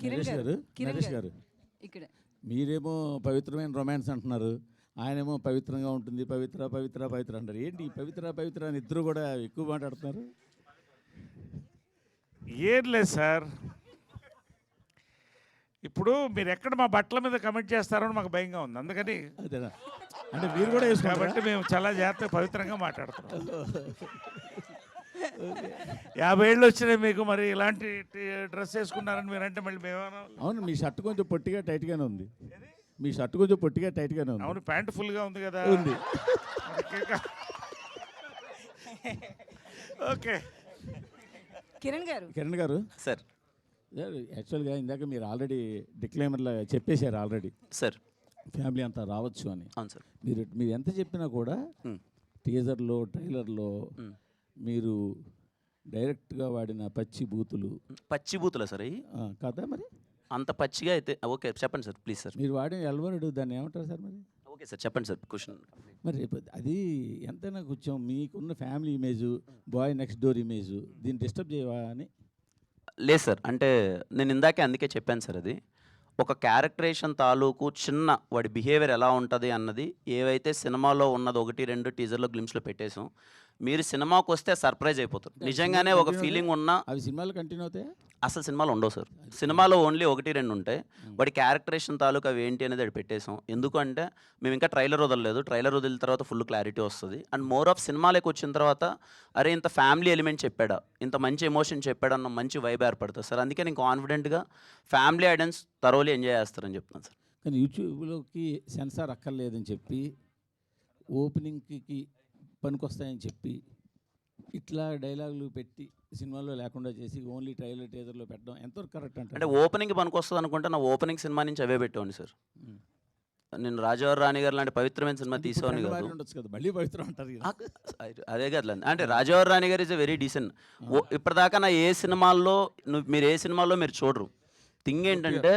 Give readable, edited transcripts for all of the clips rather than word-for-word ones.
కిరణ్ నరేష్ గారు, గారు కిరణ్ నరేష్ గారు. గారు ఇక్కడ మీరేమో పవిత్రమైన రొమాన్స్ అంటున్నారు, ఆయనేమో పవిత్రంగా ఉంటుంది పవిత్ర పవిత్ర పవిత్ర అంటారు. ఏంటి ఈ పవిత్ర పవిత్ర అని ఇద్దరు కూడా ఎక్కువ మాట్లాడుతున్నారు? ఏం లేదు సార్, ఇప్పుడు మీరు ఎక్కడ మా బట్టల మీద కమెంట్ చేస్తారో అని మాకు భయంగా ఉంది. అందుకని అదేనా, అంటే మీరు కూడా కాబట్టి వేసుకుంటారా? మేము చాలా జాగ్రత్తగా పవిత్రంగా మాట్లాడుతున్నాం. 50 ఏళ్ళు వచ్చినాయి మీకు, మరి ఇలాంటి డ్రెస్ వేసుకున్నారని మీరంటే మళ్ళీ మేమేమన్నా. అవును, మీ షర్ట్ కొంచెం పొట్టిగా టైట్గానే ఉంది. మీ షర్ట్ కొంచెం పొట్టిగా టైట్గానే ఉంది. అవును, ప్యాంట్ ఫుల్గా ఉంది కదా. ఉంది. ఓకే కిరణ్ గారు, కిరణ్ గారు సార్. యాక్చువల్గా ఇందాక మీరు ఆల్రెడీ డిక్లైమర్లో చెప్పేశారు ఆల్రెడీ, సార్ ఫ్యామిలీ అంతా రావచ్చు అని. అవును సార్. మీరు ఎంత చెప్పినా కూడా టీజర్లో ట్రైలర్లో మీరు డైరెక్ట్గా వాడిన పచ్చి బూతులు పచ్చి బూతులా సార్ అవి? కదా మరి అంత పచ్చిగా అయితే ఓకే చెప్పండి సార్, ప్లీజ్ సార్. మీరు వాడిన ఎల్వరుడు దాన్ని ఏమంటారు సార్ మరి? ఓకే సార్ చెప్పండి సార్ క్వశ్చన్. మరి అది ఎంతైనా కొంచెం మీకున్న family image, boy next door image దీన్ని డిస్టర్బ్ చేయవా అని? లేదు సార్, అంటే నేను ఇందాకే అందుకే చెప్పాను సార్, అది ఒక క్యారెక్టరేషన్ తాలూకు చిన్న వాడి బిహేవియర్ ఎలా ఉంటుంది అన్నది ఏవైతే సినిమాలో ఉన్నది 1-2 టీజర్లో గ్లిమ్స్లో పెట్టేసాం. మీరు సినిమాకి వస్తే సర్ప్రైజ్ అయిపోతారు. నిజంగానే ఒక ఫీలింగ్ ఉన్న అవి సినిమాలు కంటిన్యూ అవుతాయి. అసలు సినిమాలు ఉండవు సార్, సినిమాలో ఓన్లీ 1-2 ఉంటాయి. వాడి క్యారెక్టరేషన్ తాలూకు అవి ఏంటి అనేది అది పెట్టేసాం. ఎందుకంటే మేము ఇంకా ట్రైలర్ వదలలేదు, ట్రైలర్ వదిలిన తర్వాత ఫుల్ క్లారిటీ వస్తుంది. అండ్ మోర్ ఆఫ్ సినిమాలోకి వచ్చిన తర్వాత అరే ఇంత ఫ్యామిలీ ఎలిమెంట్ చెప్పాడా, ఇంత మంచి ఎమోషన్ చెప్పాడా అన్న మంచి వైబ్ ఏర్పడుతుంది సార్. అందుకే నేను కాన్ఫిడెంట్గా ఫ్యామిలీ ఆడియన్స్ థరోలీ ఎంజాయ్ చేస్తారని చెప్తున్నాను సార్. కానీ యూట్యూబ్లోకి సెన్సార్ అక్కర్లేదని చెప్పి, ఓపెనింగ్కి పనికొస్తాయని చెప్పి ఇట్లా డైలాగులు పెట్టి సినిమాలో లేకుండా చేసి ఓన్లీ ట్రైలర్ టీజర్లో పెట్టడం ఎంతవరకు కరెక్ట్ అంటే ఓపెనింగ్ పనికొస్తుంది అనుకుంటే నా ఓపెనింగ్ సినిమా నుంచి అవే పెట్టేవాడిని సార్. నేను రాజావారి రాణి గారు లాంటి పవిత్రమైన సినిమా తీసేవాడిని కాదు. ఉండొచ్చు కదా, మళ్ళీ పవిత్రం అంటారు. అదే కదా, అంటే రాజావారి రాణి గారు ఇస్ ఎ వెరీ డీసెంట్. ఇప్పటిదాకా నా ఏ సినిమాల్లో మీరు ఏ సినిమాల్లో మీరు చూడరు. థింగ్ ఏంటంటే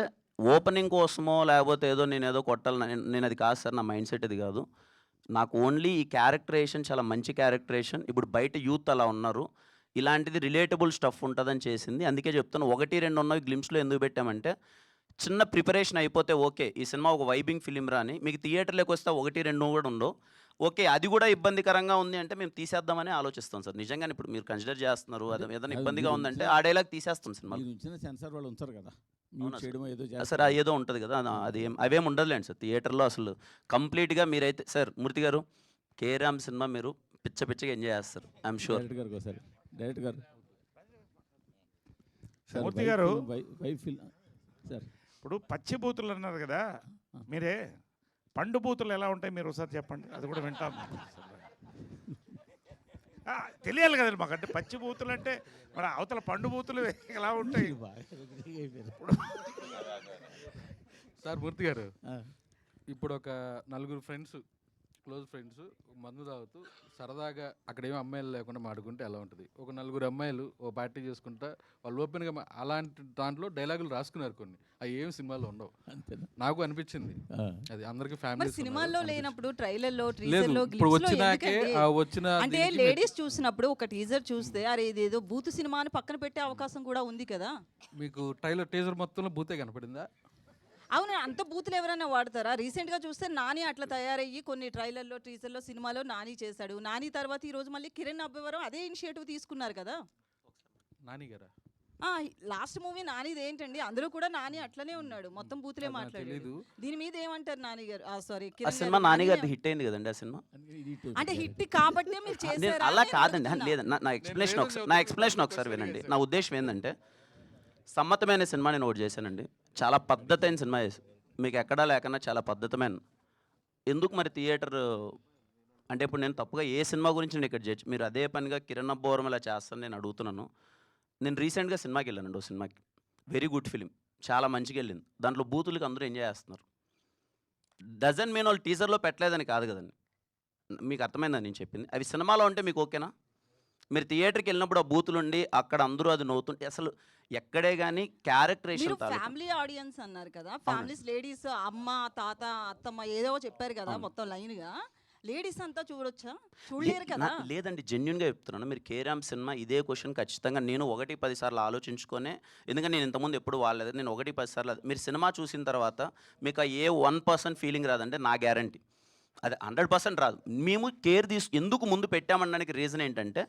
ఓపెనింగ్ కోసమో లేకపోతే ఏదో నేను ఏదో కొట్టాలి, నేను అది కాదు సార్, నా మైండ్ సెట్ అది కాదు. నాకు ఓన్లీ ఈ క్యారెక్టరేషన్ చాలా మంచి క్యారెక్టరేషన్. ఇప్పుడు బయట యూత్ అలా ఉన్నారు, ఇలాంటిది రిలేటబుల్ స్టఫ్ ఉంటుందని చేసింది. అందుకే చెప్తాను 1-2 ఉన్నవి గ్లిమ్స్లో ఎందుకు పెట్టామంటే చిన్న ప్రిపరేషన్ అయిపోతే ఓకే ఈ సినిమా ఒక వైబింగ్ ఫిలిం రాని, మీకు థియేటర్లోకి వస్తే 1-2 కూడా ఉండవు. ఓకే అది కూడా ఇబ్బందికరంగా ఉంది అంటే మేము తీసేద్దామని ఆలోచిస్తాం సార్. నిజంగానే ఇప్పుడు మీరు కన్సిడర్ చేస్తున్నారు, అది ఏదైనా ఇబ్బందిగా ఉందంటే ఆ డైలాగ్ తీసేస్తాం సినిమా. సెన్సార్ వాళ్ళు ఉంచారు కదా సార్, ఏదో ఉంటుంది కదా, అది అవేం ఉండదులేండి సార్ థియేటర్లో అసలు కంప్లీట్గా. మీరైతే సార్ మూర్తి గారు కేరామ్ సినిమా మీరు పిచ్చగా ఎంజాయ్ చేస్తారు, ఐఎమ్ షూర్. డైరెక్ట్ గారు మూర్తి గారు సార్, ఇప్పుడు పచ్చి బూతులు అన్నారు కదా, మీరే పండు బూతులు ఎలా ఉంటాయి మీరు ఒకసారి చెప్పండి, అది కూడా వింటాం. తెలియాలి కదండి మాకు, అంటే పచ్చి బూతులు అంటే మన అవతల పండు బూతులు ఎలా ఉంటాయి. సార్ మూర్తి గారు, ఇప్పుడు ఒక 4 ఫ్రెండ్స్, క్లోజ్ ఫ్రెండ్స్ మందు తాగుతూ సరదాగా అక్కడ ఏమి అమ్మాయిలు లేకుండా మాడుకుంటే ఎలా ఉంటుంది? ఒక 4 అమ్మాయిలు ఓ పార్టీ చేసుకుంటా వాళ్ళు ఓపెన్గా అలాంటి దాంట్లో డైలాగులు రాసుకున్నారు కొన్ని, అవి ఏం సినిమాలో ఉండవు. నాకు అనిపించింది అది అందరికి ఫ్యామిలీ సినిమాల్లో లేనప్పుడు ట్రైలర్లో లేదు. ఇప్పుడు వచ్చినాకే వచ్చిన అంటే లేడీస్ చూసినప్పుడు ఒక టీజర్ చూస్తే అరే ఇదేదో బూతు సినిమా అని పక్కన పెట్టే అవకాశం కూడా ఉంది కదా. మీకు ట్రైలర్ టీజర్ మొత్తంలో బూతే కనపడిందా? అవును, అంత బూతులు ఎవరైనా వాడతారా? రీసెంట్గా చూస్తే నాని అట్లా తయారయ్యి కొన్ని ట్రైలర్లో టీజర్లో సినిమాలో నాని చేశాడు. నాని తర్వాత ఈరోజు మళ్ళీ కిరణ్ అబ్బవరం అదే ఇనిషియేటివ్ తీసుకున్నారు కదా. నాని గారా? లాస్ట్ మూవీ నానిది ఏంటండి, అందులో కూడా నాని అట్లనే ఉన్నాడు, మొత్తం బూతులే మాట్లాడలేదు. దీని మీద ఏమంటారు నాని గారు? సారీ, సినిమా నాని గారిది హిట్ అయింది కదండి ఆ సినిమా. అంటే హిట్ కాబట్టి మీరు చేశారు అలా కాదండి, లేదు నా ఎక్స్ప్లెనేషన్ ఒకసారి వినండి. నా ఉద్దేశం ఏంటంటే సమ్మతమైన సినిమా నేను ఒకటి చేశానండి, చాలా పద్ధతైన సినిమా చేసి మీకు ఎక్కడా లేకన్నా చాలా పద్ధతమైన. ఎందుకు మరి థియేటర్ అంటే ఇప్పుడు నేను తప్పుగా ఏ సినిమా గురించి నేను ఇక్కడ జడ్జ్, మీరు అదే పనిగా కిరణ్ అబ్బవరం ఇలా చేస్తాను నేను అడుగుతున్నాను. నేను రీసెంట్గా సినిమాకి వెళ్ళానండి, ఓ సినిమాకి, వెరీ గుడ్ ఫిలిం, చాలా మంచిగా వెళ్ళింది. దాంట్లో బూతులకి అందరూ ఎంజాయ్ చేస్తున్నారు. డజన్ మీన్ వాళ్ళు టీజర్లో పెట్టలేదని కాదు కదండి, మీకు అర్థమైందని నేను చెప్పింది. అవి సినిమాలో ఉంటే మీకు ఓకేనా? మీరు థియేటర్కి వెళ్ళినప్పుడు ఆ బూతులు ఉండి అక్కడ అందరూ అది నవ్వుతుంటే అసలు ఎక్కడే కానీ క్యారెక్టరేషన్. ఫ్యామిలీ ఆడియన్స్ అన్నారు కదా, ఫ్యామిలీస్ లేడీస్ అమ్మ తాత అత్తమ్మ ఏదో చెప్పారు కదా మొత్తం లైన్గా. లేడీస్ అంతా చూడొచ్చా? చూడలేరు కదా. లేదండి, జెన్యున్గా చెప్తున్నాను. మీరు కేరామ్ సినిమా ఇదే క్వశ్చన్ ఖచ్చితంగా నేను 1-10 సార్లు ఆలోచించుకొనే, ఎందుకంటే నేను ఇంతకుముందు ఎప్పుడు వాడలేదు. నేను 1-10 సార్లు మీరు సినిమా చూసిన తర్వాత మీకు ఏ 1% ఫీలింగ్ రాదంటే నా గ్యారంటీ. అది 100% రాదు. మేము కేర్ ఎందుకు ముందు పెట్టామనడానికి రీజన్ ఏంటంటే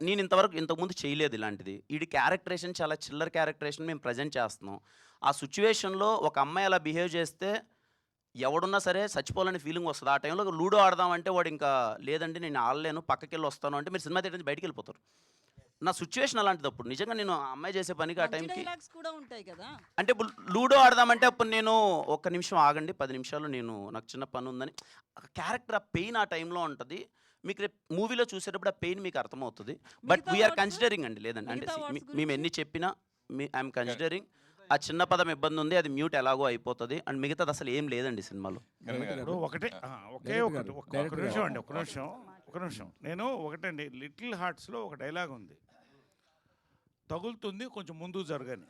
నేను ఇంతకుముందు చేయలేదు ఇలాంటిది. వీడి క్యారెక్టరేషన్ చాలా చిల్లర క్యారెక్టరేషన్ మేము ప్రజెంట్ చేస్తున్నాం. ఆ సిచ్యువేషన్లో ఒక అమ్మాయి అలా బిహేవ్ చేస్తే ఎవడున్నా సరే చచ్చిపోవాలని ఫీలింగ్ వస్తుంది. ఆ టైంలో లూడో ఆడదామంటే వాడు ఇంకా లేదండి నేను ఆడలేను పక్కకి వెళ్ళి వస్తాను అంటే మీరు సినిమా థియేటర్ నుంచి బయటికి వెళ్ళిపోతారు. నా సిచ్యువేషన్ అలాంటిది. అప్పుడు నిజంగా నేను ఆ అమ్మాయి చేసే పనికి ఆ మంచి టైంకి డైలాగ్స్ కూడా ఉంటాయి కదా. అంటే ఇప్పుడు లూడో ఆడదామంటే అప్పుడు నేను ఒక్క నిమిషం ఆగండి 10 నిమిషాలు నాకు చిన్న పని ఉందని క్యారెక్టర్ ఆ పెయిన్ ఆ టైంలో ఉంటుంది. మీకు రేపు మూవీలో చూసేటప్పుడు ఆ పెయిన్ మీకు అర్థమవుతుంది. బట్ మిగతా వీఆర్ words? కన్సిడరింగ్ అండి. లేదండి అంటే మిగతా words మేము గురించి? ఎన్ని చెప్పినా ఐఎమ్ కన్సిడరింగ్. ఆ చిన్న పదం ఇబ్బంది ఉంది, అది మ్యూట్ ఎలాగో అయిపోతుంది అండ్ మిగతాది అసలు ఏం లేదండి సినిమాలో. ఇప్పుడు ఒకే ఒకటి ఒక నిమిషం అండి, ఒక నిమిషం. నేను ఒకటండి, లిటిల్ హార్ట్స్లో ఒక డైలాగ్ ఉంది, తగులుతుంది కొంచెం ముందుకు జరగని.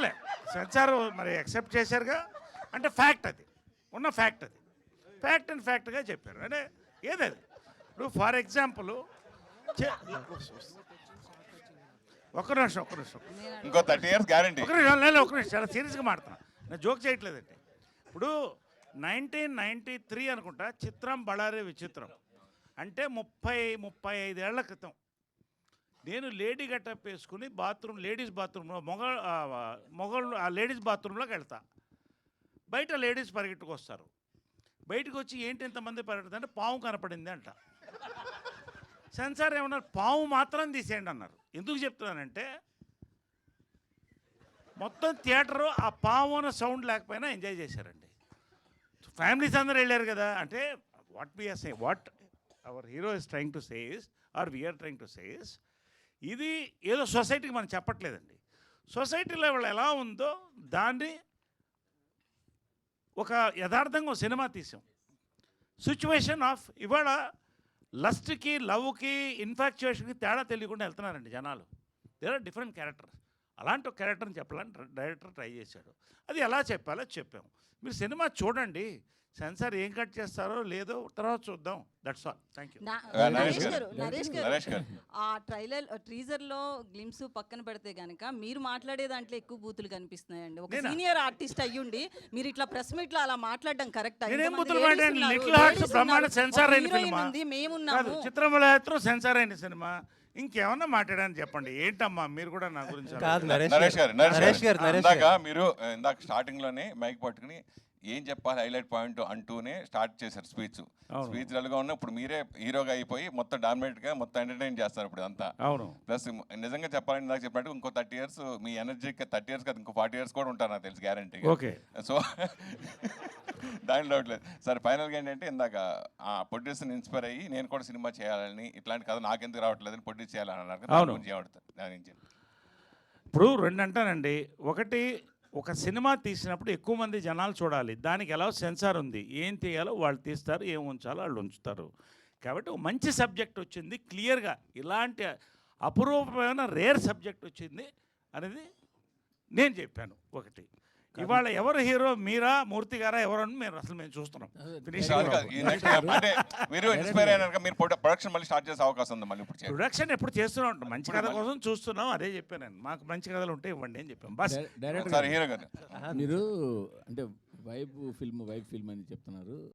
లే సెన్సార్ మరి యాక్సెప్ట్ చేశారుగా, అంటే ఫ్యాక్ట్, అది ఉన్న ఫ్యాక్ట్, అది ఫ్యాక్ట్ అండ్ ఫ్యాక్ట్గా చెప్పారు. అంటే ఏదది ఇప్పుడు ఫర్ ఎగ్జాంపుల్ ఒక్క నిమిషం ఇంకో 30 years గ్యారంటీ. ఒక నిమిషం చాలా సీరియస్గా మాడుతున్నా, నేను జోక్ చేయట్లేదండి. ఇప్పుడు 1993 అనుకుంటా చిత్రం బళారే విచిత్రం అంటే 35 ఏళ్ల క్రితం నేను లేడీ గెటప్ వేసుకుని లేడీస్ బాత్రూంలో మొగళ్ళు ఆ లేడీస్ బాత్రూంలోకి వెళ్తా. బయట లేడీస్ పరిగెట్టుకు వస్తారు. బయటకు వచ్చి ఏంటి ఇంతమంది పరిగెడుతుంది అంటే పాము కనపడింది అంట. సెన్సార్ ఏమన్నారు, పాము మాత్రం తీసేయండి అన్నారు. ఎందుకు చెప్తున్నానంటే మొత్తం థియేటరు ఆ పాము అన్న సౌండ్ లేకపోయినా ఎంజాయ్ చేశారండి. ఫ్యామిలీస్ అందరూ వెళ్ళారు కదా. అంటే what our hero is trying to say is or we are trying to say is, ఇది ఏదో సొసైటీకి మనం చెప్పట్లేదండి. సొసైటీలో వాళ్ళు ఎలా ఉందో దాన్ని ఒక యథార్థంగా సినిమా తీసాం. సిచ్యువేషన్ ఆఫ్ ఇవాళ లస్ట్కి, లవ్కి, ఇన్ఫాక్చుయేషన్కి తేడా తెలియకుండా వెళ్తున్నారండి జనాలు. There are different characters. అలాంటి ఒక క్యారెక్టర్ని చెప్పాలని డైరెక్టర్ ట్రై చేశాడు. అది ఎలా చెప్పాలో చెప్పాము. మీరు సినిమా చూడండి, సెన్సార్ ఏం కట్ చేస్తారో లేదో తర్వాత చూద్దాం. That's all. Thank you. Naresh Naresh గారు, గారు. ఆ ట్రీజర్లో గ్లిమ్స్ పక్కన పెడితే గనక మీరు మాట్లాడే దాంట్లో ఎక్కువ బూతులు కనిపిస్తున్నాయండి. ఒక నేనా? సీనియర్ ఆర్టిస్ట్ అయ్యుండి మీరు ఇట్లా ప్రెస్ మీట్ లో అలా మాట్లాడడం కరెక్ట్? నేనేం బూతులు మాట్లాడాను? లిటిల్ హార్ట్స్ బ్రహ్మాండ సెన్సార్ అయిన సినిమా కాదు, మేమున్నాము. చిత్రమలయాత్రం సెన్సార్ అయిన సినిమా. ఇంకేమన్నా మాట్లాడాలని చెప్పండి. ఏంటమ్మా మీరు కూడా నా గురించి కాదు నరేష్ గారు నరేష్ ఇందాక మీరు ఇందాక స్టార్టింగ్ లోనే మైక్ పట్టుకుని ఏం చెప్పాలి హైలైట్ పాయింట్ అంటూనే స్టార్ట్ చేశారు స్పీచ్. అవును. స్పీచ్ గా ఉన్న ఇప్పుడు మీరే హీరోగా అయిపోయి మొత్తం డామినేట్ గా మొత్తం ఎంటర్టైన్ చేస్తారు ఇప్పుడు అంతా. అవును. ప్లస్ నిజంగా చెప్పాలని ఇందాక చెప్పినట్టు ఇంకో 30 years మీ ఎనర్జీకి 30 years కాదు ఇంకో 40 years కూడా ఉంటారు నాకు తెలుసు గ్యారంటీ. ఓకే. సో దాని డౌట్ లేదు సార్. ఫైనల్గా ఏంటంటే ఇందాక ఆ ప్రొడ్యూసర్ని ఇన్స్పైర్ అయ్యి నేను కూడా సినిమా చేయాలని, ఇట్లాంటి కథ నాకెందుకు రావట్లేదని ప్రొడ్యూస్ చేయాలని అన్నారు. అవును. దాని నుంచి ఇప్పుడు రెండు అంటానండి. ఒకటి, ఒక సినిమా తీసినప్పుడు ఎక్కువ మంది జనాలు చూడాలి. దానికి ఎలా సెన్సార్ ఉంది, ఏం తీయాలో వాళ్ళు తీస్తారు, ఏం ఉంచాలో వాళ్ళు ఉంచుతారు. కాబట్టి ఒక మంచి సబ్జెక్ట్ వచ్చింది క్లియర్గా, ఇలాంటి అపురూపమైన రేర్ సబ్జెక్ట్ వచ్చింది అనేది నేను చెప్పాను. ఒకటి, ఇవాళ ఎవరు హీరో, మీరా మూర్తి గారా ఎవరని మేము చూస్తున్నాం. ఫినిష్ అంటే మీరు ఇన్స్పైర్ అయినాక మీరు ప్రొడక్షన్ మళ్ళీ స్టార్ట్ చేసే అవకాశం ఉంది. మళ్ళీ ఇప్పుడు ప్రొడక్షన్ ఎప్పుడు చేస్తూనే ఉంటాం. మంచి కథ కోసం చూస్తున్నాం. అదే చెప్పాను నేను, మాకు మంచి కథలు ఉంటే ఇవ్వండి అని చెప్పాను. బస్ డైరెక్టర్ సార్ హీరో గారు మీరు అంటే వైబ్ ఫిల్మ్ అని చెప్తున్నారు.